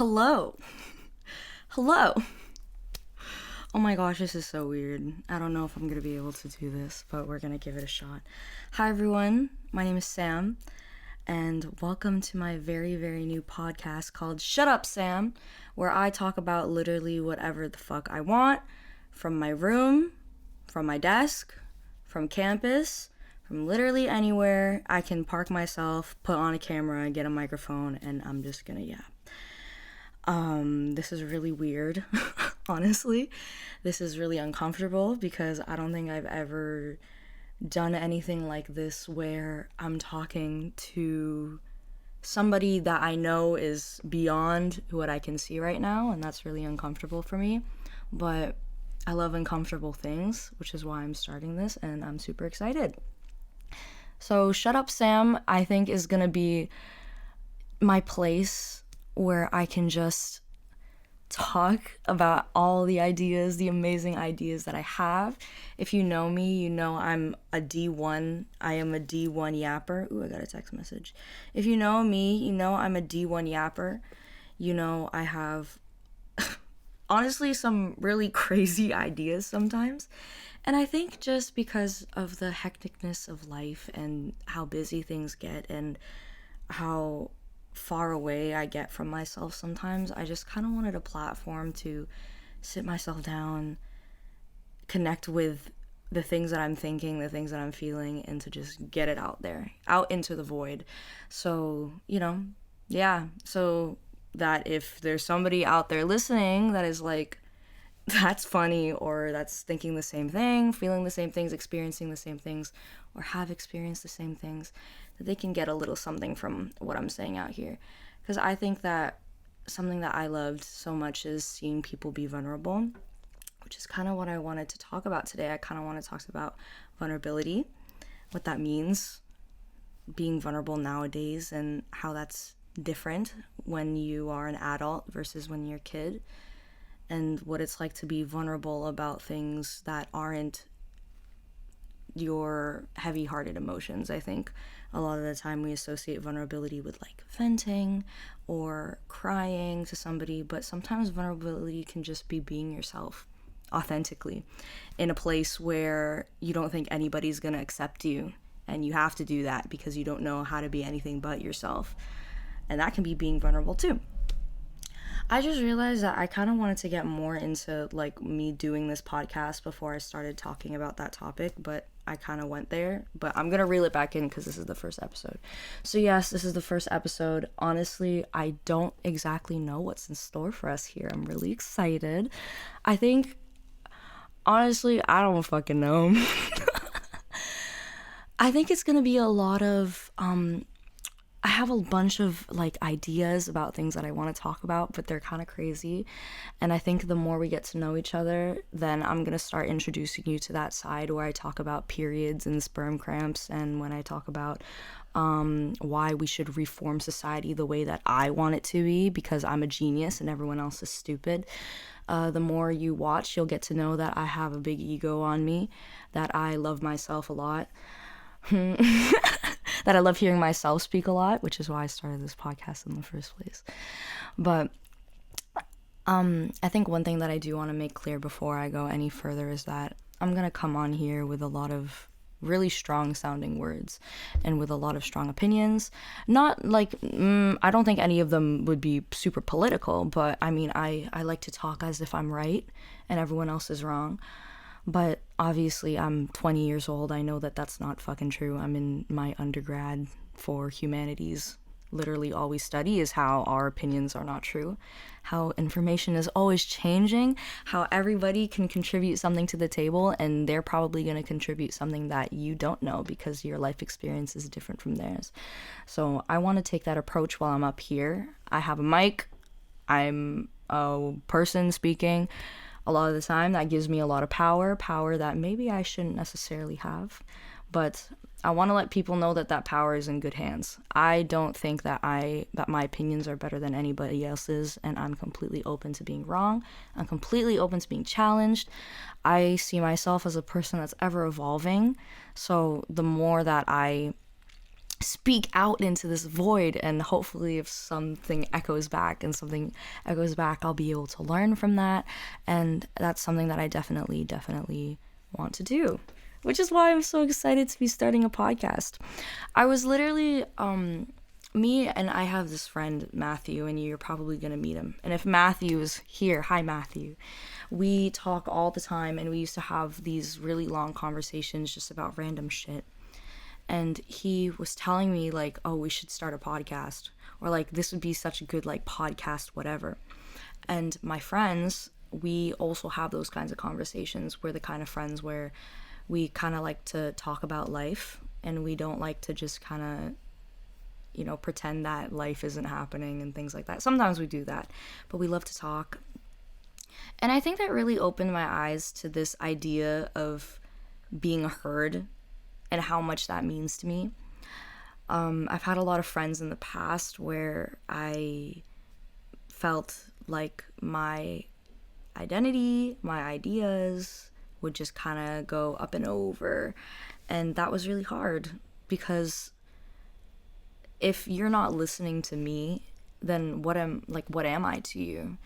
Hello. Hello. Oh my gosh, this is so weird. I don't know if I'm going to be able to do this, but we're going to give it a shot. Hi everyone, my name is Sam, and welcome to my very, very new podcast called Shut Up, Sam, where I talk about literally whatever the fuck I want, from my room, from my desk, from campus, from literally anywhere. I can park myself, put on a camera, get a microphone, and I'm just gonna yap. This is really weird, honestly. This is really uncomfortable because I don't think I've ever done anything like this where I'm talking to somebody that I know is beyond what I can see right now, and that's really uncomfortable for me. But I love uncomfortable things, which is why I'm starting this, and I'm super excited. So Shut Up Sam, I think, is gonna be my place where I can just talk about all the ideas, the amazing ideas that I have. If you know me, you know I'm a D1. I am a D1 yapper. Ooh, I got a text message. If you know me, you know I'm a D1 yapper. You know I have honestly some really crazy ideas sometimes. And I think just because of the hecticness of life and how busy things get and how far away I get from myself sometimes, I just kind of wanted a platform to sit myself down, connect with the things that I'm thinking, the things that I'm feeling, and to just get it out there, out into the void. So, so that if there's somebody out there listening that is like, that's funny, or that's thinking the same thing, feeling the same things, experiencing the same things, or have experienced the same things, that they can get a little something from what I'm saying out here. Because I think that something that I loved so much is seeing people be vulnerable, which is kind of what I wanted to talk about today. I kind of want to talk about vulnerability, what that means, being vulnerable nowadays, and how that's different when you are an adult versus when you're a kid, and what it's like to be vulnerable about things that aren't your heavy-hearted emotions. I think a lot of the time we associate vulnerability with like venting or crying to somebody, but sometimes vulnerability can just be being yourself authentically in a place where you don't think anybody's gonna accept you, and you have to do that because you don't know how to be anything but yourself. And that can be being vulnerable too. I just realized that I kind of wanted to get more into like me doing this podcast before I started talking about that topic, but I kind of went there. But I'm going to reel it back in because this is the first episode. So yes, this is the first episode. Honestly, I don't exactly know what's in store for us here. I'm really excited. I think, honestly, I don't fucking know. I think it's going to be a lot of, I have a bunch of like ideas about things that I want to talk about, but they're kind of crazy. And I think the more we get to know each other, then I'm going to start introducing you to that side where I talk about periods and sperm cramps, and when I talk about why we should reform society the way that I want it to be, because I'm a genius and everyone else is stupid. The more you watch, you'll get to know that I have a big ego on me, that I love myself a lot. That I love hearing myself speak a lot, which is why I started this podcast in the first place. But I think one thing that I do want to make clear before I go any further is that I'm going to come on here with a lot of really strong sounding words and with a lot of strong opinions. Not like, I don't think any of them would be super political, but I mean, I like to talk as if I'm right and everyone else is wrong. But obviously I'm 20 years old. I know that that's not fucking true. I'm in my undergrad for humanities. Literally all we study is how our opinions are not true, how information is always changing, how everybody can contribute something to the table, and they're probably going to contribute something that you don't know because your life experience is different from theirs. So I want to take that approach while I'm up here. I have a mic. I'm a person speaking. A lot of the time that gives me a lot of power that maybe I shouldn't necessarily have, but I want to let people know that that power is in good hands. I don't think that my opinions are better than anybody else's, and I'm completely open to being wrong. I'm completely open to being challenged. I see myself as a person that's ever evolving, so the more that I speak out into this void, and hopefully if something echoes back, I'll be able to learn from that. And that's something that I definitely want to do, which is why I'm so excited to be starting a podcast. I was literally me and I have this friend Matthew, and you're probably gonna meet him, and if Matthew is here, hi Matthew. We talk all the time, and we used to have these really long conversations just about random shit. And he was telling me, like, oh, we should start a podcast, or like this would be such a good like podcast whatever. And my friends, we also have those kinds of conversations. We're the kind of friends where we kind of like to talk about life, and we don't like to just kind of, you know, pretend that life isn't happening and things like that. Sometimes we do that, but we love to talk. And I think that really opened my eyes to this idea of being heard and how much that means to me. I've had a lot of friends in the past where I felt like my identity, my ideas would just kind of go up and over. And that was really hard, because if you're not listening to me, then what am I to you?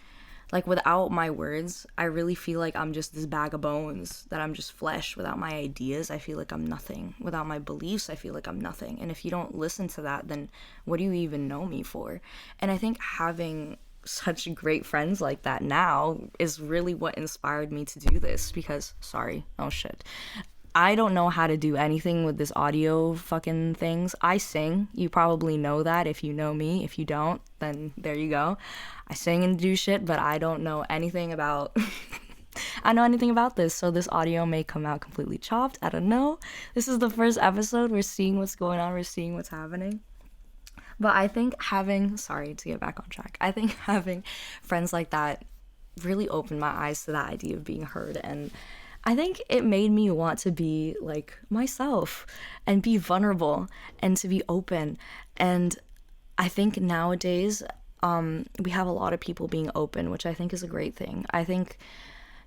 Like, without my words, I really feel like I'm just this bag of bones, that I'm just flesh. Without my ideas, I feel like I'm nothing. Without my beliefs, I feel like I'm nothing. And if you don't listen to that, then what do you even know me for? And I think having such great friends like that now is really what inspired me to do this, because, I don't know how to do anything with this audio fucking things. I sing. You probably know that if you know me. If you don't, then there you go. I sing and do shit, but I don't know anything about this, so this audio may come out completely chopped. I don't know. This is the first episode. We're seeing what's going on. We're seeing what's happening. But I think to get back on track, I think having friends like that really opened my eyes to that idea of being heard, and I think it made me want to be like myself and be vulnerable and to be open. And I think nowadays, we have a lot of people being open, which I think is a great thing. I think,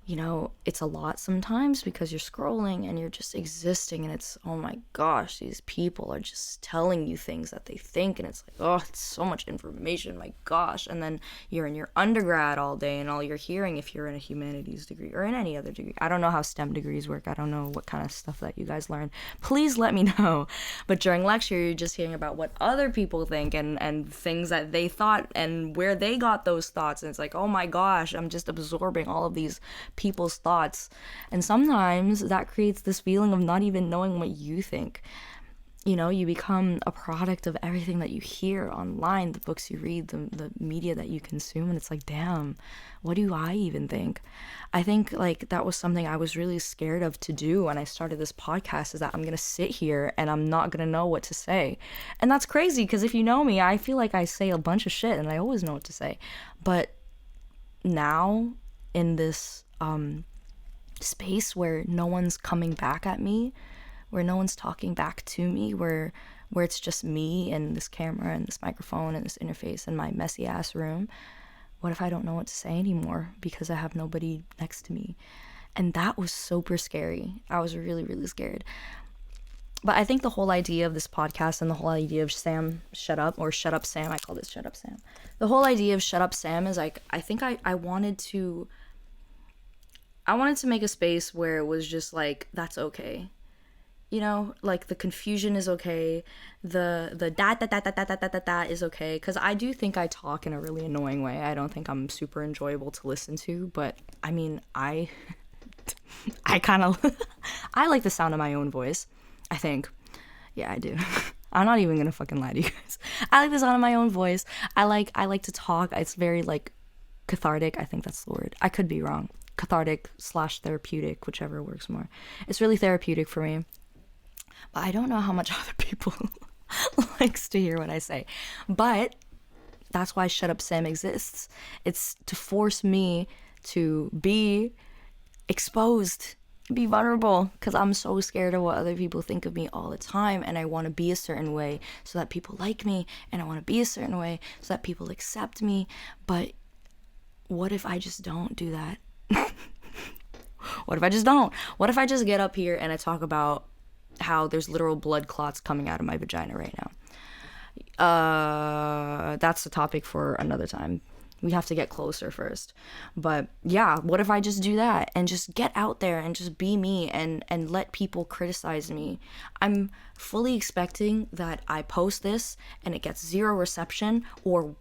you know, it's a lot sometimes because you're scrolling and you're just existing, and it's, oh my gosh, these people are just telling you things that they think, and it's like, oh, it's so much information, my gosh. And then you're in your undergrad all day, and all you're hearing, if you're in a humanities degree or in any other degree, I don't know how STEM degrees work, I don't know what kind of stuff that you guys learn, please let me know. But during lecture, you're just hearing about what other people think, and things that they thought and where they got those thoughts, and it's like, oh my gosh, I'm just absorbing all of these people's thoughts. And sometimes that creates this feeling of not even knowing what you think. You know, you become a product of everything that you hear online, the books you read, the media that you consume, and it's like, damn, what do I even think? I think like that was something I was really scared of to do when I started this podcast, is that I'm gonna sit here and I'm not gonna know what to say. And that's crazy, because if you know me, I feel like I say a bunch of shit and I always know what to say. But now, in this space where no one's coming back at me, where no one's talking back to me, where it's just me and this camera and this microphone and this interface and my messy ass room, what if I don't know what to say anymore because I have nobody next to me? And that was super scary. I was really, really scared. But I think the whole idea of this podcast and the whole idea of Sam Shut Up, or Shut Up Sam, I call this Shut Up Sam. The whole idea of Shut Up Sam is like, I think I wanted to make a space where it was just like, that's okay. You know, like the confusion is okay. The da is okay. Because I do think I talk in a really annoying way. I don't think I'm super enjoyable to listen to. But I mean, I kind of, I like the sound of my own voice, I think. Yeah, I do. I'm not even going to fucking lie to you guys. I like the sound of my own voice. I like to talk. It's very like cathartic. I think that's the word. I could be wrong. Cathartic / therapeutic, whichever works more. It's really therapeutic for me. But I don't know how much other people likes to hear what I say. But that's why Shut Up Sam exists. It's to force me to be exposed, be vulnerable, because I'm so scared of what other people think of me all the time, and I want to be a certain way so that people like me, and I want to be a certain way so that people accept me. But what if I just don't do that? What if I just don't? What if I just get up here and I talk about how there's literal blood clots coming out of my vagina right now? That's the topic for another time. We have to get closer first. But yeah, what if I just do that and just get out there and just be me and let people criticize me? I'm fully expecting that I post this and it gets zero reception, or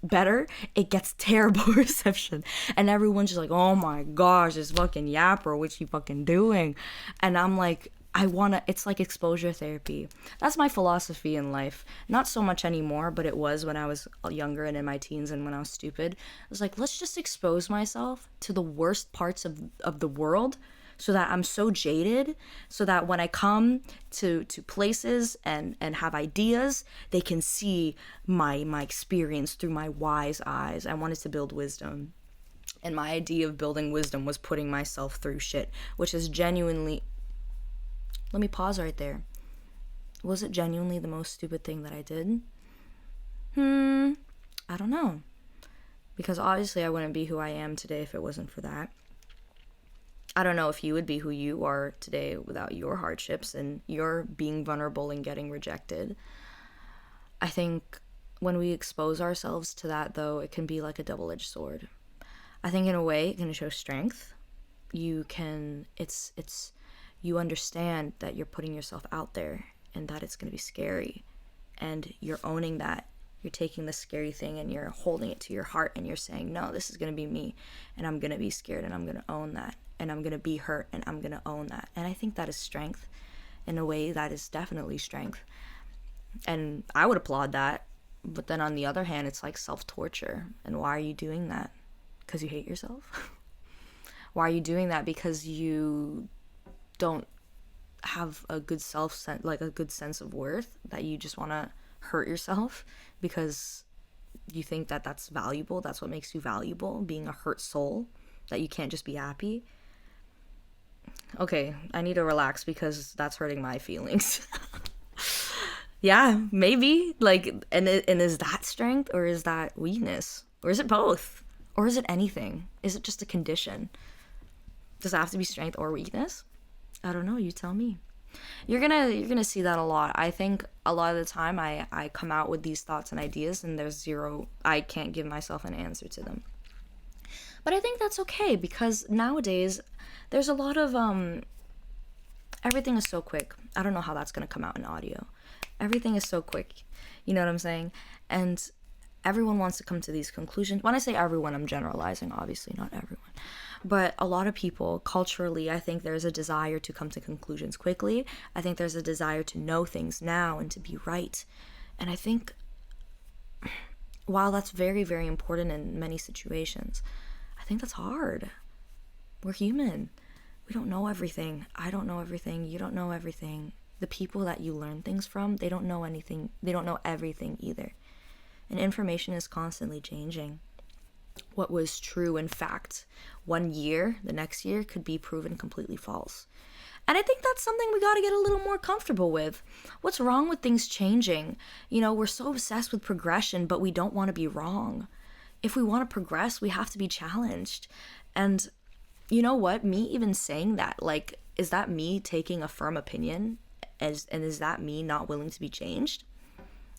better, it gets terrible reception, and everyone's just like, oh my gosh, this fucking yapper, what's he fucking doing? And I'm like, it's like exposure therapy. That's my philosophy in life. Not so much anymore, but it was when I was younger and in my teens and when I was stupid. It was like, let's just expose myself to the worst parts of the world, so that I'm so jaded, so that when I come to places and have ideas, they can see my experience through my wise eyes. I wanted to build wisdom. And my idea of building wisdom was putting myself through shit, which is genuinely... Let me pause right there. Was it genuinely the most stupid thing that I did? I don't know. Because obviously I wouldn't be who I am today if it wasn't for that. I don't know if you would be who you are today without your hardships and your being vulnerable and getting rejected. I think when we expose ourselves to that, though, it can be like a double-edged sword. I think in a way it can show strength. You understand that you're putting yourself out there and that it's going to be scary, and you're owning that. You're taking the scary thing and you're holding it to your heart and you're saying, no, this is going to be me, and I'm going to be scared and I'm going to own that, and I'm going to be hurt and I'm going to own that. And I think that is strength. In a way, that is definitely strength. And I would applaud that. But then on the other hand, it's like self-torture. And why are you doing that? Because you hate yourself? Why are you doing that? Because you don't have a good a good sense of worth, that you just want to hurt yourself because you think that that's valuable. That's what makes you valuable, being a hurt soul, that you can't just be happy. Okay, I need to relax because that's hurting my feelings. Yeah, maybe, like, and is that strength, or is that weakness, or is it both, or is it anything? Is it just a condition? Does it have to be strength or weakness? I don't know, you tell me. You're gonna see that a lot. I think a lot of the time I come out with these thoughts and ideas and I can't give myself an answer to them. But I think that's okay, because nowadays there's a lot of everything is so quick. I don't know how that's gonna come out in audio. Everything is so quick. You know what I'm saying? And everyone wants to come to these conclusions. When I say everyone, I'm generalizing, obviously, not everyone. But a lot of people, culturally, I think there's a desire to come to conclusions quickly. I think there's a desire to know things now and to be right. And I think, while that's very, very important in many situations, I think that's hard. We're human. We don't know everything. I don't know everything. You don't know everything. The people that you learn things from, they don't know anything. They don't know everything either. And information is constantly changing. What was true in fact 1 year, the next year could be proven completely false. And I think that's something we got to get a little more comfortable with. What's wrong with things changing? You know, we're so obsessed with progression, but we don't want to be wrong. If we want to progress, we have to be challenged. And you know what? Me even saying that, like, is that me taking a firm opinion? And is that me not willing to be changed?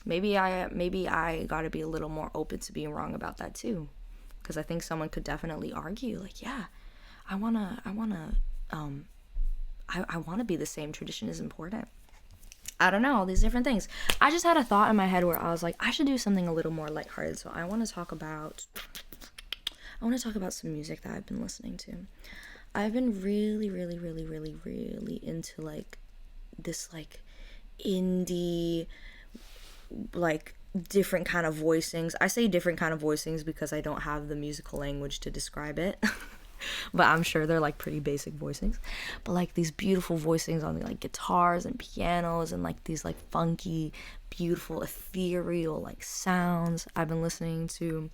Maybe I got to be a little more open to being wrong about that too. Because I think someone could definitely argue, like, yeah, I wanna be the same. Tradition is important. I don't know, all these different things. I just had a thought in my head where I was like, I should do something a little more lighthearted. So I want to talk about some music that I've been listening to. I've been really, really, really, really, really into like this like indie, like different kind of voicings. I say different kind of voicings because I don't have the musical language to describe it. But I'm sure they're like pretty basic voicings. But like these beautiful voicings on like guitars and pianos and like these like funky, beautiful, ethereal like sounds I've been listening to.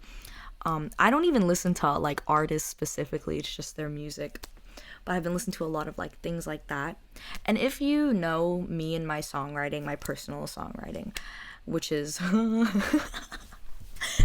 I don't even listen to like artists specifically, it's just their music. But I've been listening to a lot of like things like that. And if you know me and my songwriting, my personal songwriting, which is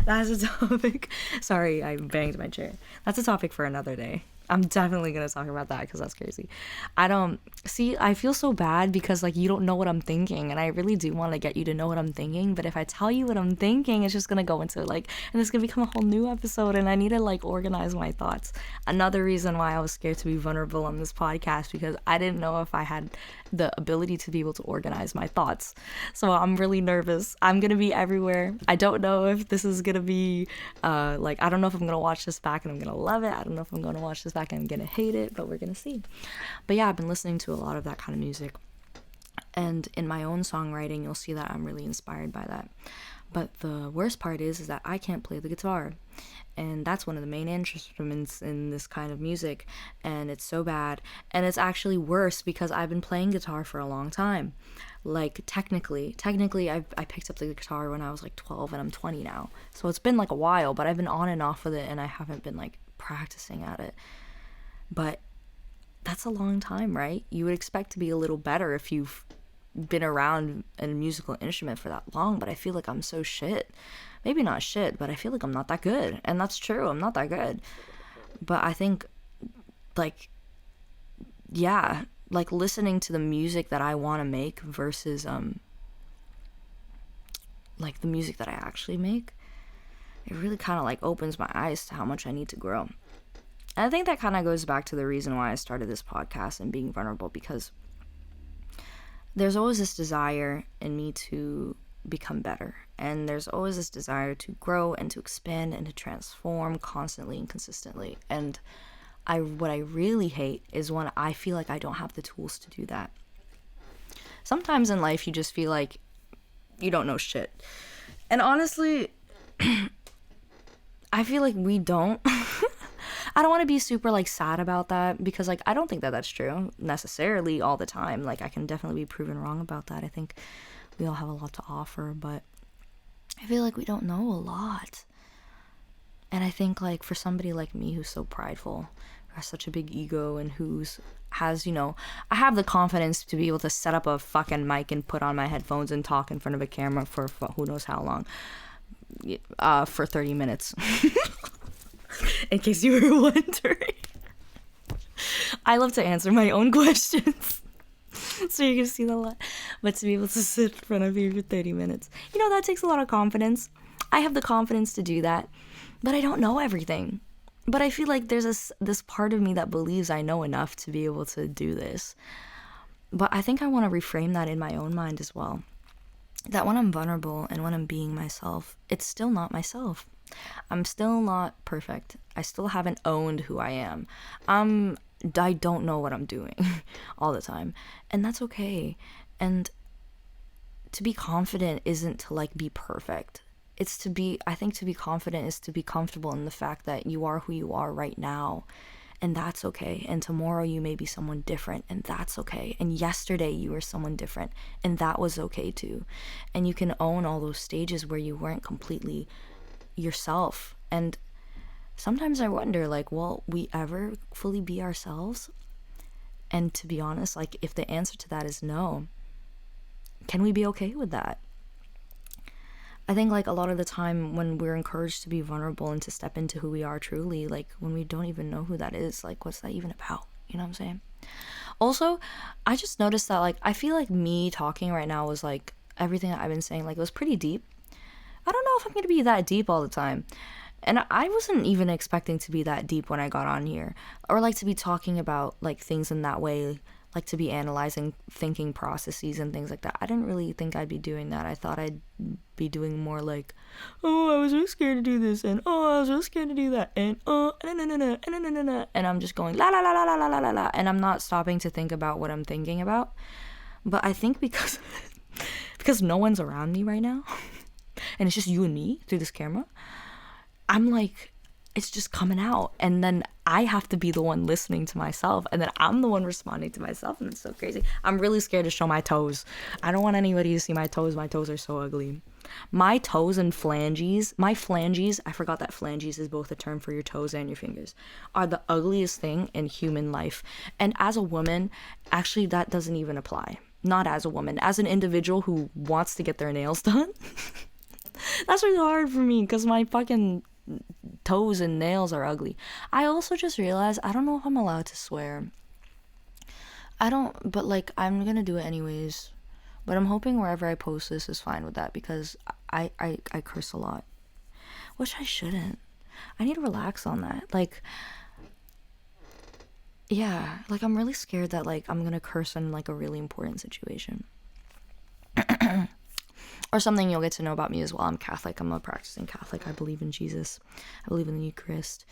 that's a topic. Sorry, I banged my chair. That's a topic for another day. I'm definitely gonna talk about that because that's crazy. I feel so bad because like you don't know what I'm thinking, and I really do want to get you to know what I'm thinking, but if I tell you what I'm thinking, it's just gonna go into like, and it's gonna become a whole new episode, and I need to like organize my thoughts. Another reason why I was scared to be vulnerable on this podcast, because I didn't know if I had the ability to be able to organize my thoughts. So I'm really nervous. I'm gonna be everywhere. I don't know if this is gonna be like, I don't know if I'm gonna watch this back and I'm gonna love it. I don't know if I'm gonna watch this back and I'm gonna hate it, but we're gonna see. But yeah, I've been listening to a lot of that kind of music, and in my own songwriting you'll see that I'm really inspired by that. But the worst part is that I can't play the guitar, and that's one of the main instruments in this kind of music, and it's so bad. And it's actually worse because I've been playing guitar for a long time. Like technically I picked up the guitar when I was like 12, and I'm 20 now, so it's been like a while, but I've been on and off with it, and I haven't been like practicing at it. But that's a long time, right? You would expect to be a little better if you've been around a musical instrument for that long, but I feel like I'm so shit. Maybe not shit, but I feel like I'm not that good. And that's true, I'm not that good. But I think, like, yeah, like listening to the music that I want to make versus like the music that I actually make, it really kind of like opens my eyes to how much I need to grow. And I think that kind of goes back to the reason why I started this podcast and being vulnerable, because there's always this desire in me to become better, and there's always this desire to grow and to expand and to transform constantly and consistently. And what I really hate is when I feel like I don't have the tools to do that. Sometimes in life you just feel like you don't know shit, and honestly I feel like we don't. I don't want to be super like sad about that, because like I don't think that that's true necessarily all the time. Like I can definitely be proven wrong about that. I think we all have a lot to offer, but I feel like we don't know a lot. And I think like for somebody like me who's so prideful, who has such a big ego, and has, you know, I have the confidence to be able to set up a fucking mic and put on my headphones and talk in front of a camera for who knows how long, for 30 minutes. In case you were wondering. I love to answer my own questions. So you're gonna see that a lot. But to be able to sit in front of you for 30 minutes, you know, that takes a lot of confidence. I have the confidence to do that, but I don't know everything. But I feel like there's this part of me that believes I know enough to be able to do this. But I think I want to reframe that in my own mind as well. That when I'm vulnerable and when I'm being myself, it's still not myself. I'm still not perfect. I still haven't owned who I am. I don't know what I'm doing all the time, and that's okay. And to be confident isn't to like be perfect. It's to be, I think to be confident is to be comfortable in the fact that you are who you are right now, and that's okay. And tomorrow you may be someone different, and that's okay. And yesterday you were someone different, and that was okay too. And you can own all those stages where you weren't completely yourself. And sometimes I wonder, like, will we ever fully be ourselves? And to be honest, like, if the answer to that is no, can we be okay with that? I think like a lot of the time when we're encouraged to be vulnerable and to step into who we are truly, like when we don't even know who that is, like what's that even about? You know what I'm saying? Also, I just noticed that like I feel like me talking right now was like everything that I've been saying, like it was pretty deep. I don't know if I'm gonna be that deep all the time. And I wasn't even expecting to be that deep when I got on here, or like to be talking about like things in that way, like to be analyzing thinking processes and things like that. I didn't really think I'd be doing that. I thought I'd be doing more like, oh, I was really scared to do this, and oh, I was really scared to do that, and oh, and I'm just going la la la la la la la la, and I'm not stopping to think about what I'm thinking about. But I think because no one's around me right now, and it's just you and me through this camera, I'm like, it's just coming out, and then I have to be the one listening to myself, and then I'm the one responding to myself, and it's so crazy. I'm really scared to show my toes. I don't want anybody to see my toes. My toes are so ugly. My toes and phalanges, my phalanges, I forgot that phalanges is both a term for your toes and your fingers, are the ugliest thing in human life. And as a woman, actually that doesn't even apply. Not as a woman, as an individual who wants to get their nails done. That's really hard for me because my fucking toes and nails are ugly. I also just realized I don't know if I'm allowed to swear. But like I'm gonna do it anyways. But I'm hoping wherever I post this is fine with that, because I curse a lot, which I shouldn't. I need to relax on that. Like, yeah, like I'm really scared that like I'm gonna curse in like a really important situation. Or something you'll get to know about me as well. I'm Catholic. I'm a practicing Catholic. I believe in Jesus. I believe in the Eucharist.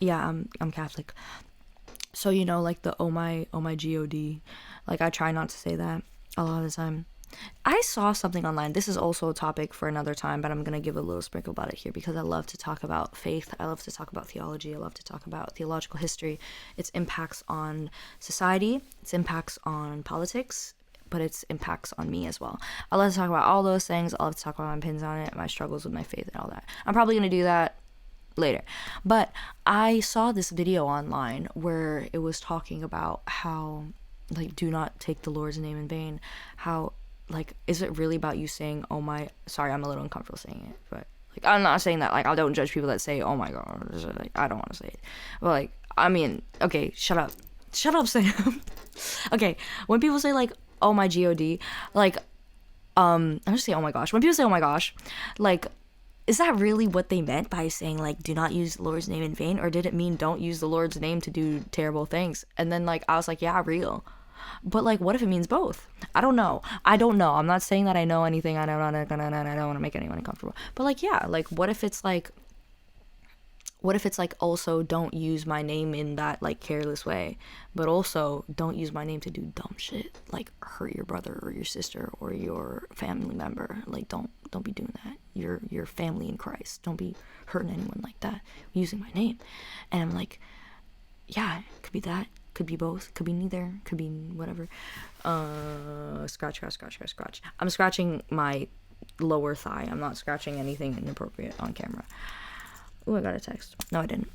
Yeah, I'm Catholic. So, you know, like the oh my God, like I try not to say that a lot of the time. I saw something online. This is also a topic for another time, but I'm going to give a little sprinkle about it here because I love to talk about faith. I love to talk about theology. I love to talk about theological history, its impacts on society, its impacts on politics, but its impacts on me as well. I love to talk about all those things. I love to talk about my opinions on it, my struggles with my faith and all that. I'm probably going to do that later. But I saw this video online where it was talking about how, like, do not take the Lord's name in vain. How, like, is it really about you saying, oh my, sorry, I'm a little uncomfortable saying it, but, like, I'm not saying that, like, I don't judge people that say, oh my God, like, I don't want to say it. But, like, I mean, okay, shut up, Sam. Okay, when people say, like, oh my God, like, I'm just saying, oh my gosh. When people say, oh my gosh, like, is that really what they meant by saying, like, do not use the Lord's name in vain? Or did it mean don't use the Lord's name to do terrible things? And then, like, I was like, yeah, real. But, like, what if it means both? I don't know. I'm not saying that I know anything. I don't want to make anyone uncomfortable. But, like, yeah, like, what if it's like also don't use my name in that, like, careless way, but also don't use my name to do dumb shit, like hurt your brother or your sister or your family member. Like, don't be doing that. Your family in Christ. Don't be hurting anyone like that using my name. And I'm like, yeah, it could be that, could be both, could be neither, could be whatever. Scratch. I'm scratching my lower thigh. I'm not scratching anything inappropriate on camera. Oh, I got a text. No, I didn't.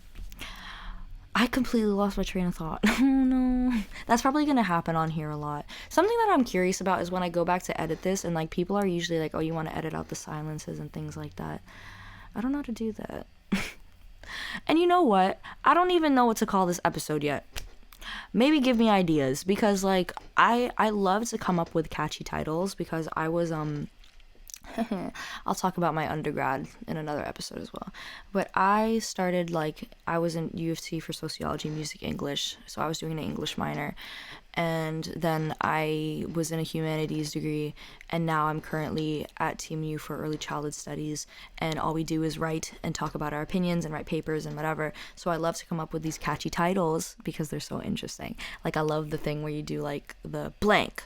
I completely lost my train of thought. Oh, no. That's probably going to happen on here a lot. Something that I'm curious about is when I go back to edit this, and, like, people are usually like, oh, you want to edit out the silences and things like that. I don't know how to do that. And you know what? I don't even know what to call this episode yet. Maybe give me ideas, because, like, I love to come up with catchy titles, because I was, I'll talk about my undergrad in another episode as well. But I started, like, I was in U of T for sociology, music, English. So I was doing an English minor. And then I was in a humanities degree. And now I'm currently at TMU for early childhood studies. And all we do is write and talk about our opinions and write papers and whatever. So I love to come up with these catchy titles because they're so interesting. Like, I love the thing where you do, like, the blank,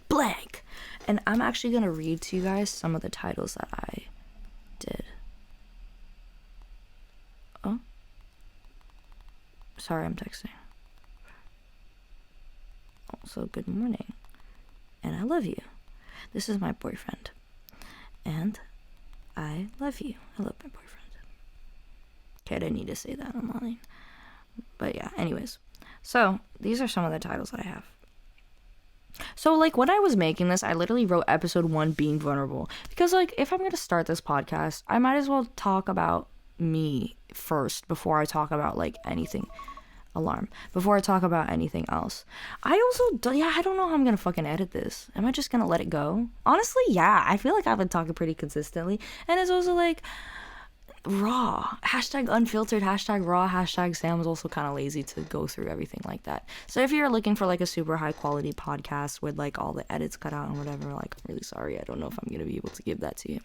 blank. And I'm actually going to read to you guys some of the titles that I did. Oh. Sorry, I'm texting. Also, good morning. And I love you. This is my boyfriend. And I love you. I love my boyfriend. Okay, I didn't need to say that online. But yeah, anyways. So, these are some of the titles that I have. So, like, when I was making this, I literally wrote episode 1, being vulnerable. Because, like, if I'm going to start this podcast, I might as well talk about me first before I talk about, like, anything. Alarm. Before I talk about anything else. I don't know how I'm going to fucking edit this. Am I just going to let it go? Honestly, yeah. I feel like I've been talking pretty consistently. And it's also, like, raw. Hashtag unfiltered, hashtag raw, hashtag Sam was also kind of lazy to go through everything like that. So if you're looking for, like, a super high quality podcast with, like, all the edits cut out and whatever, like, I'm really sorry. I don't know if I'm gonna be able to give that to you.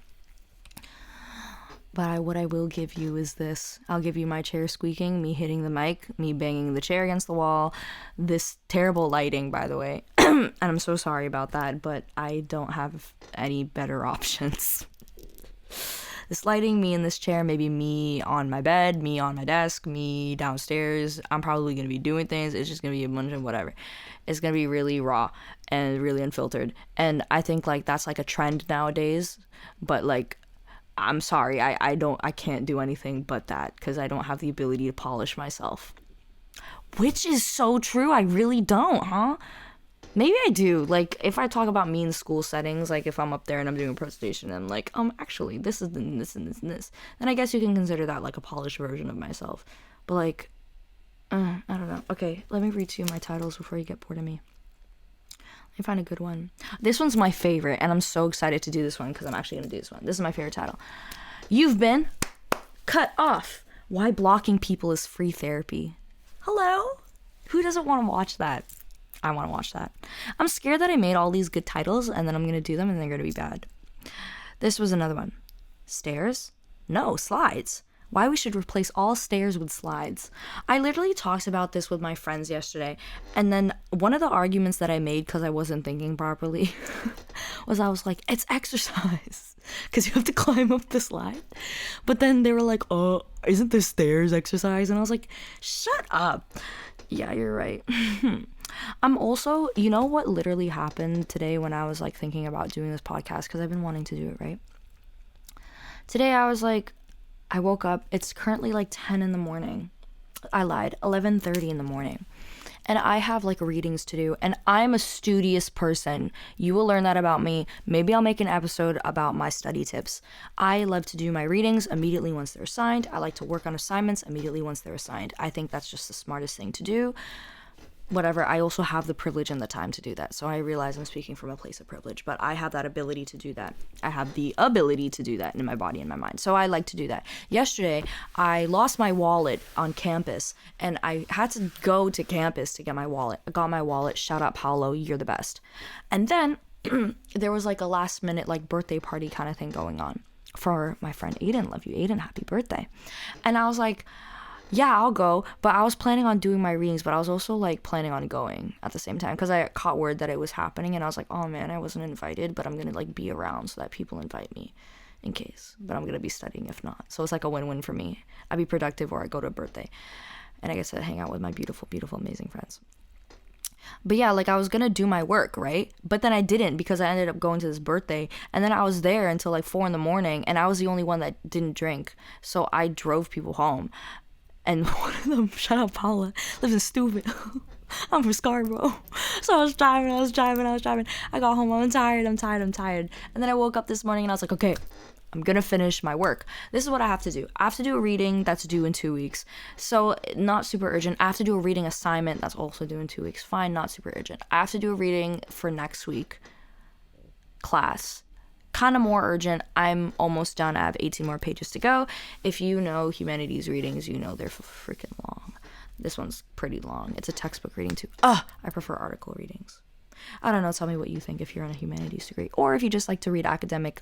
But what I will give you is this. I'll give you my chair squeaking, me hitting the mic, me banging the chair against the wall, this terrible lighting, by the way. And I'm so sorry about that, but I don't have any better options. This lighting, me in this chair, maybe me on my bed, me on my desk, me downstairs. I'm probably going to be doing things. It's just going to be a bunch of whatever. It's going to be really raw and really unfiltered. And I think, like, that's, like, a trend nowadays. But, like, I'm sorry. I can't do anything but that because I don't have the ability to polish myself. Which is so true. I really don't, huh? Maybe I do. Like, if I talk about me in school settings, like if I'm up there and I'm doing a presentation and I'm like, actually, this is this and this and this, then I guess you can consider that like a polished version of myself. But like, I don't know. Okay, let me read to you my titles before you get bored of me. Let me find a good one. This one's my favorite, and I'm so excited to do this one because I'm actually going to do this one. This is my favorite title. You've been cut off. Why blocking people is free therapy. Hello? Who doesn't want to watch that? I want to watch that. I'm scared that I made all these good titles and then I'm going to do them and they're going to be bad. This was another one. Stairs? No, slides. Why we should replace all stairs with slides. I literally talked about this with my friends yesterday, and then one of the arguments that I made because I wasn't thinking properly was I was like, it's exercise because you have to climb up the slide. But then they were like, oh, isn't the stairs exercise? And I was like, shut up. Yeah, you're right. I'm also, you know what literally happened today when I was like thinking about doing this podcast, because I've been wanting to do it, right? Today I was like, I woke up, it's currently like 10 in the morning. I lied, 11:30 in the morning. And I have like readings to do, and I'm a studious person. You will learn that about me. Maybe I'll make an episode about my study tips. I love to do my readings immediately once they're assigned. I like to work on assignments immediately once they're assigned. I think that's just the smartest thing to do. Whatever, I also have the privilege and the time to do that. So I realize I'm speaking from a place of privilege, but I have that ability to do that. I have the ability to do that in my body and my mind. So I like to do that. Yesterday, I lost my wallet on campus, and I had to go to campus to get my wallet. I got my wallet. Shout out, Paolo. You're the best. And then there was like a last minute like birthday party kind of thing going on for my friend Aiden. Love you, Aiden. Happy birthday. And I was like, yeah, I'll go. But I was planning on doing my readings, but I was also like planning on going at the same time because I caught word that it was happening, and I was like, oh man, I wasn't invited, but I'm going to like be around so that people invite me in case. But I'm going to be studying if not. So it's like a win-win for me. I'd be productive, or I go to a birthday and I get to hang out with my beautiful, beautiful, amazing friends. But yeah, like I was going to do my work, right? But then I didn't because I ended up going to this birthday, and then I was there until like 4 a.m, and I was the only one that didn't drink. So I drove people home. And one of them, shout out Paula, lives in Stupid. I'm from Scarborough. So I was driving. I got home, I'm tired. And then I woke up this morning and I was like, okay, I'm going to finish my work. This is what I have to do. I have to do a reading that's due in 2 weeks. So not super urgent. I have to do a reading assignment that's also due in 2 weeks. Fine, not super urgent. I have to do a reading for next week class. Kind of more urgent. I'm almost done. I have 18 more pages to go. If you know humanities readings, you know they're freaking long. This one's pretty long. It's a textbook reading too. I prefer article readings. I don't know. Tell me what you think if you're in a humanities degree, or if you just like to read academic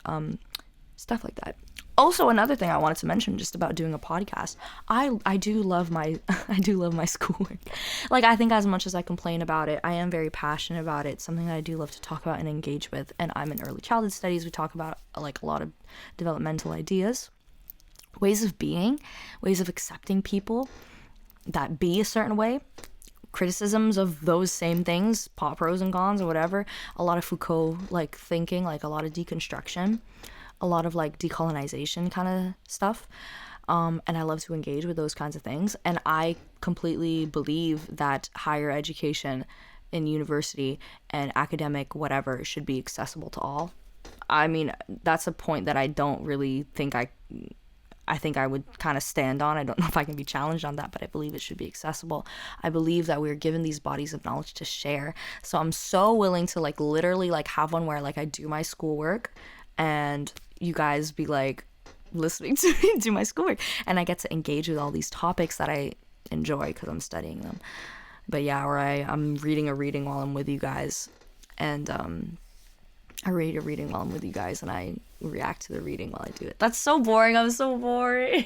stuff like that. Also, another thing I wanted to mention just about doing a podcast, I do love my schoolwork. Like, I think as much as I complain about it, I am very passionate about it. It's something that I do love to talk about and engage with. And I'm in early childhood studies. We talk about like a lot of developmental ideas, ways of being, ways of accepting people that be a certain way, criticisms of those same things, pros and cons or whatever. A lot of Foucault like thinking, like a lot of deconstruction. A lot of like decolonization kind of stuff, and I love to engage with those kinds of things. And I completely believe that higher education in university and academic whatever should be accessible to all. I mean, that's a point that I don't really think I think I would kind of stand on. I don't know if I can be challenged on that, but I believe it should be accessible. I believe that we're given these bodies of knowledge to share. So I'm so willing to like literally like have one where like I do my schoolwork and you guys be like listening to me do my schoolwork, and I get to engage with all these topics that I enjoy because I'm studying them. But yeah, or I'm reading a reading while I'm with you guys, and I read a reading while I'm with you guys, and I react to the reading while I do it. That's so boring. I'm so boring.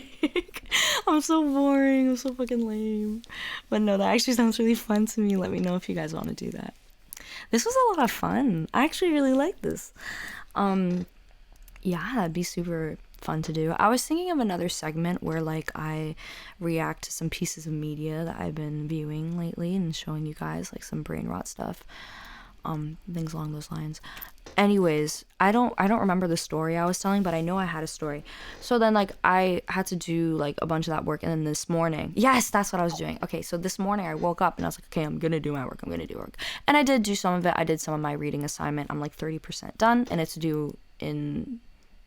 I'm so boring. I'm so fucking lame. But no, that actually sounds really fun to me. Let me know if you guys want to do that. This was a lot of fun. I actually really like this. Yeah, that'd be super fun to do. I was thinking of another segment where like I react to some pieces of media that I've been viewing lately and showing you guys like some brain rot stuff. things along those lines. Anyways, I don't remember the story I was telling, but I know I had a story. So then, like, I had to do, like, a bunch of that work, and then this morning, yes, that's what I was doing. Okay, so this morning I woke up, and I was like, okay, I'm gonna do my work, and I did do some of it. I did some of my reading assignment. I'm, like, 30% done, and it's due in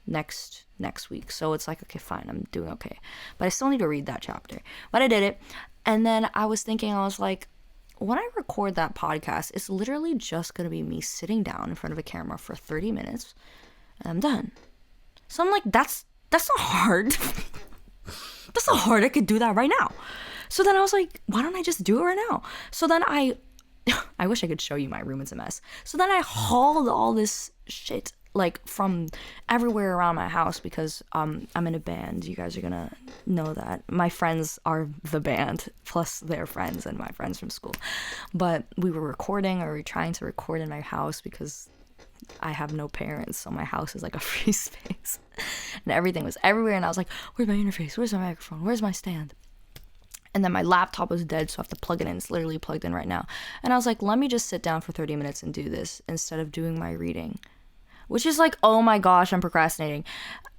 next week, so it's like, okay, fine, I'm doing okay, but I still need to read that chapter. But I did it, and then I was thinking, I was like, when I record that podcast, it's literally just gonna be me sitting down in front of a camera for 30 minutes, and I'm done. So I'm like, that's not hard. That's not hard. I could do that right now. So then I was like, why don't I just do it right now? So then I wish I could show you my room. It's a mess. So then I hauled all this shit, like, from everywhere around my house, because I'm in a band. You guys are gonna know that. My friends are the band, plus their friends and my friends from school. But we were trying to record in my house, because I have no parents, so my house is like a free space. And everything was everywhere, and I was like, where's my interface? Where's my microphone? Where's my stand? And then my laptop was dead, so I have to plug it in. It's literally plugged in right now. And I was like, let me just sit down for 30 minutes and do this instead of doing my reading. Which is like, oh my gosh, I'm procrastinating.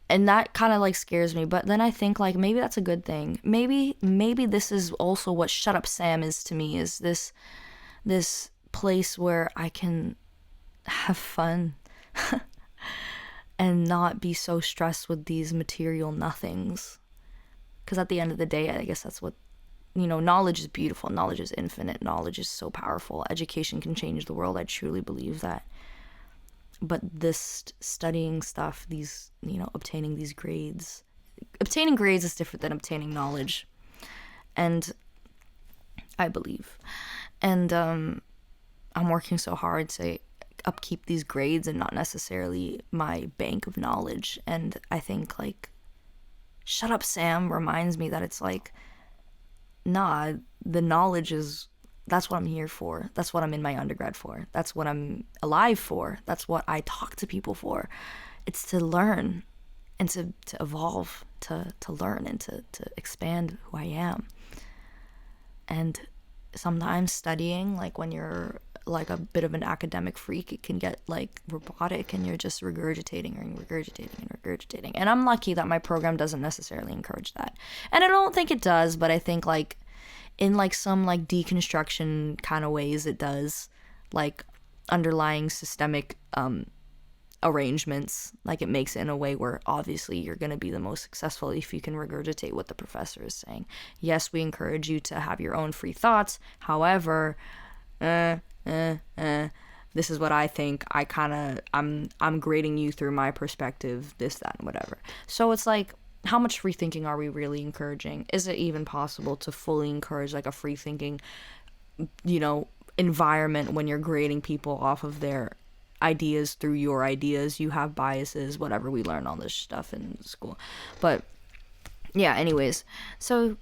And that kind of like scares me. But then I think, like, maybe that's a good thing. Maybe this is also what Shut Up Sam is to me, is this place where I can have fun and not be so stressed with these material nothings. Because at the end of the day, I guess that's what, knowledge is beautiful. Knowledge is infinite. Knowledge is so powerful. Education can change the world. I truly believe that. But this studying stuff, these, obtaining these grades, obtaining grades is different than obtaining knowledge. And I believe. And I'm working so hard to upkeep these grades and not necessarily my bank of knowledge. And I think, like, Shut Up Sam reminds me that it's like, nah, the knowledge is, that's what I'm here for. That's what I'm in my undergrad for. That's what I'm alive for. That's what I talk to people for. It's to learn and to evolve, to learn and to expand who I am. And sometimes studying, like, when you're like a bit of an academic freak, it can get like robotic, and you're just regurgitating. And I'm lucky that my program doesn't necessarily encourage that. And I don't think it does, but I think, like, in like some like deconstruction kind of ways it does, like underlying systemic arrangements, like it makes it in a way where obviously you're going to be the most successful if you can regurgitate what the professor is saying. Yes, we encourage you to have your own free thoughts. However, this is what I think. I'm grading you through my perspective, this, that, and whatever. So it's like, how much free thinking are we really encouraging? Is it even possible to fully encourage like a free thinking, environment when you're grading people off of their ideas through your ideas? You have biases, whatever. We learn all this stuff in school. But yeah, anyways. So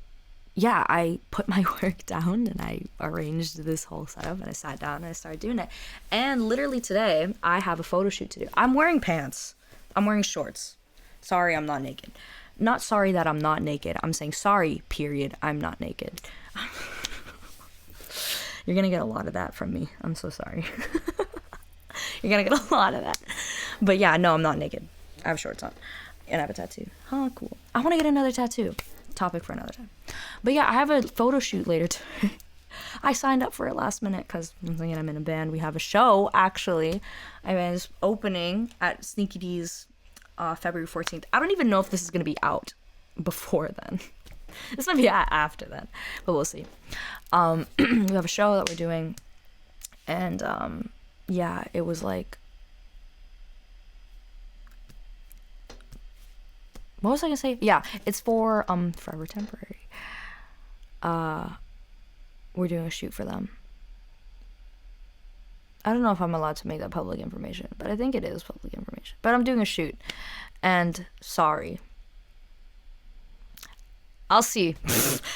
yeah, I put my work down and I arranged this whole setup, and I sat down and I started doing it. And literally today, I have a photo shoot to do. I'm wearing pants. I'm wearing shorts. Sorry, I'm not naked. Not sorry that I'm not naked. I'm saying sorry, period. I'm not naked. You're going to get a lot of that from me. I'm so sorry. You're going to get a lot of that. But yeah, no, I'm not naked. I have shorts on. And I have a tattoo. Oh, cool. I want to get another tattoo. Topic for another time. But yeah, I have a photo shoot later today. I signed up for it last minute because I'm thinking I'm in a band. We have a show, actually. I was opening at Sneaky D's February 14th. I don't even know if this is going to be out before then. This might be after then, but we'll see. We have a show that we're doing, and yeah, it was like, what was I gonna say? Yeah, it's for Forever Temporary. We're doing a shoot for them. I don't know if I'm allowed to make that public information, but I think it is public information. But I'm doing a shoot, and sorry. I'll see.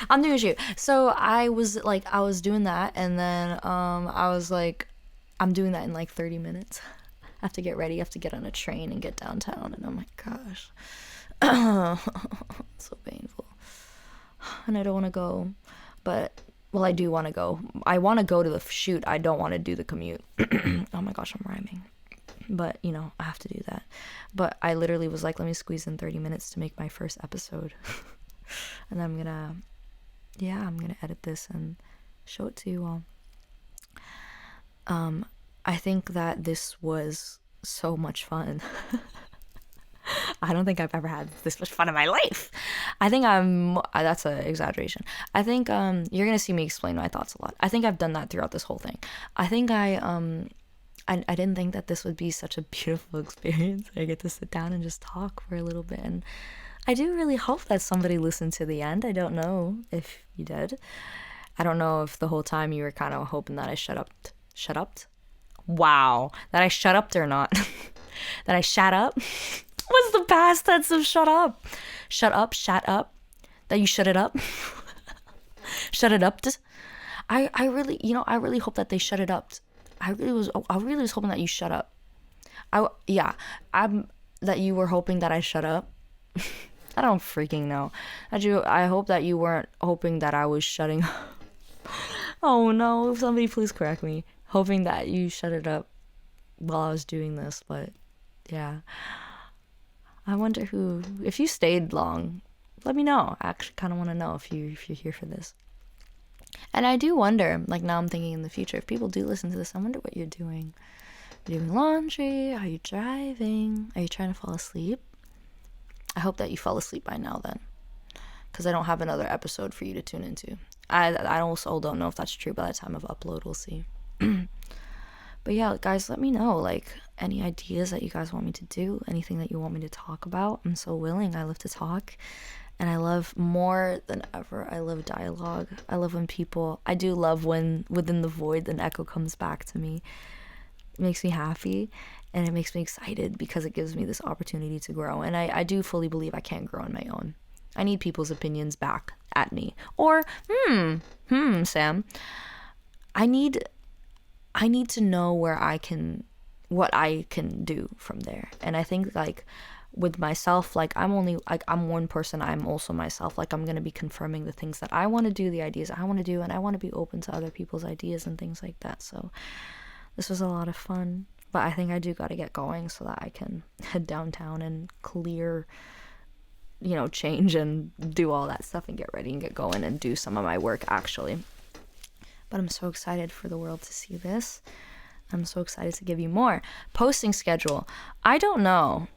I'm doing a shoot. So I was doing that, and then I was like, I'm doing that in like 30 minutes. I have to get ready. I have to get on a train and get downtown, and oh my gosh. So painful. And I don't want to go, but well, I do want to go. I want to go to the shoot. I don't want to do the commute. Oh my gosh, I'm rhyming. But, you know, I have to do that. But I literally was like, let me squeeze in 30 minutes to make my first episode. And I'm gonna edit this and show it to you all. I think that this was so much fun. I don't think I've ever had this much fun in my life. I think that's an exaggeration. I think you're gonna see me explain my thoughts a lot. I think I've done that throughout this whole thing. I think I didn't think that this would be such a beautiful experience. I get to sit down and just talk for a little bit, and I do really hope that somebody listened to the end. I don't know if you did. I don't know if the whole time you were kind of hoping that I shut up. Wow, that I shut up or not. That I shut up. What's the past tense of shut up? Shut up. That you shut it up. Shut it up. I really hope that they shut it up. I really was hoping that you shut up. That you were hoping that I shut up. I don't freaking know. I hope that you weren't hoping that I was shutting up. Oh no, somebody please correct me. Hoping that you shut it up while I was doing this, but yeah. I wonder if you stayed long, let me know. I actually kind of want to know if you're here for this. And I do wonder, like now I'm thinking in the future, if people do listen to this, I wonder what you're doing. Are you doing laundry? Are you driving? Are you trying to fall asleep? I hope that you fell asleep by now then, because I don't have another episode for you to tune into. I also don't know if that's true by the time of upload. We'll see. But yeah, guys, let me know, like, any ideas that you guys want me to do, anything that you want me to talk about. I'm so willing. I love to talk, and I love more than ever. I love dialogue. I love when I do love when within the void an echo comes back to me. It makes me happy, and it makes me excited because it gives me this opportunity to grow. And I do fully believe I can't grow on my own. I need people's opinions back at me. Or, Sam, I need to know what I can do from there. And I think, like, with myself, like, I'm one person. I'm also myself. Like, I'm going to be confirming the things that I want to do, the ideas I want to do, and I want to be open to other people's ideas and things like that. So this was a lot of fun, but I think I do got to get going so that I can head downtown and clear, change and do all that stuff and get ready and get going and do some of my work actually. But I'm so excited for the world to see this. I'm so excited to give you more. Posting schedule, I don't know.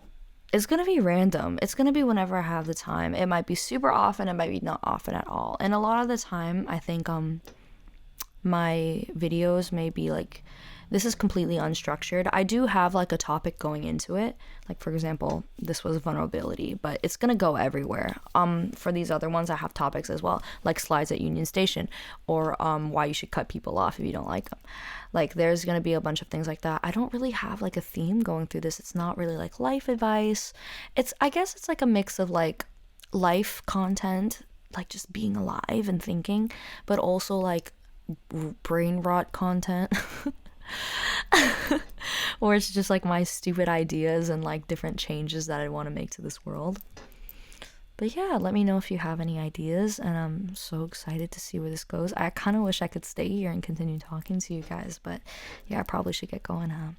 It's going to be random. It's going to be whenever I have the time. It might be super often. It might be not often at all. And a lot of the time, I think my videos may be like, this is completely unstructured. I do have like a topic going into it. Like, for example, this was vulnerability, but it's going to go everywhere. For these other ones, I have topics as well, like slides at Union Station, or why you should cut people off if you don't like them. Like, there's going to be a bunch of things like that. I don't really have like a theme going through this. It's not really like life advice. I guess it's like a mix of like life content, like just being alive and thinking, but also like brain rot content. Or it's just like my stupid ideas and like different changes that I want to make to this world. But yeah, let me know if you have any ideas, and I'm so excited to see where this goes. I kind of wish I could stay here and continue talking to you guys, but yeah, I probably should get going, huh?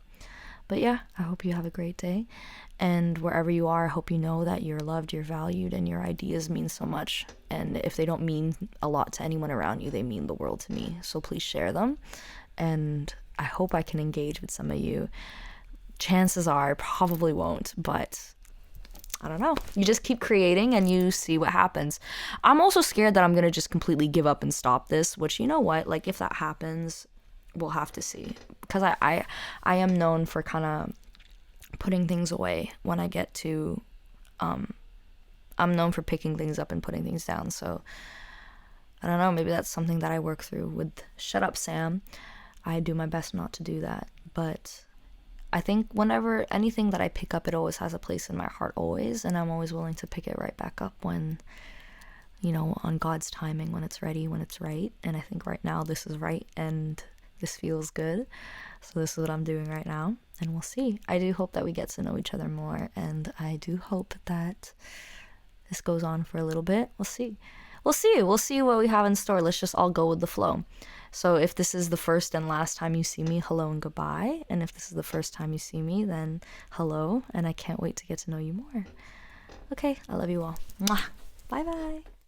But yeah, I hope you have a great day, and wherever you are, I hope you know that you're loved, you're valued, and your ideas mean so much. And if they don't mean a lot to anyone around you, they mean the world to me. So please share them, and I hope I can engage with some of you. Chances are I probably won't, but I don't know. You just keep creating and you see what happens. I'm also scared that I'm going to just completely give up and stop this, which, you know what? Like, if that happens, we'll have to see. Because I am known for kind of putting things away when I get to... I'm known for picking things up and putting things down. So, I don't know. Maybe that's something that I work through with Shut Up, Sam. I do my best not to do that, but I think whenever anything that I pick up, it always has a place in my heart, always, and I'm always willing to pick it right back up when, on God's timing, when it's ready, when it's right. And I think right now this is right and this feels good, so this is what I'm doing right now, and we'll see. I do hope that we get to know each other more, and I do hope that this goes on for a little bit. We'll see. we'll see. We'll see what we have in store. Let's just all go with the flow. So if this is the first and last time you see me, hello and goodbye. And if this is the first time you see me, then hello, and I can't wait to get to know you more. Okay, I love you all. Mwah. Bye bye.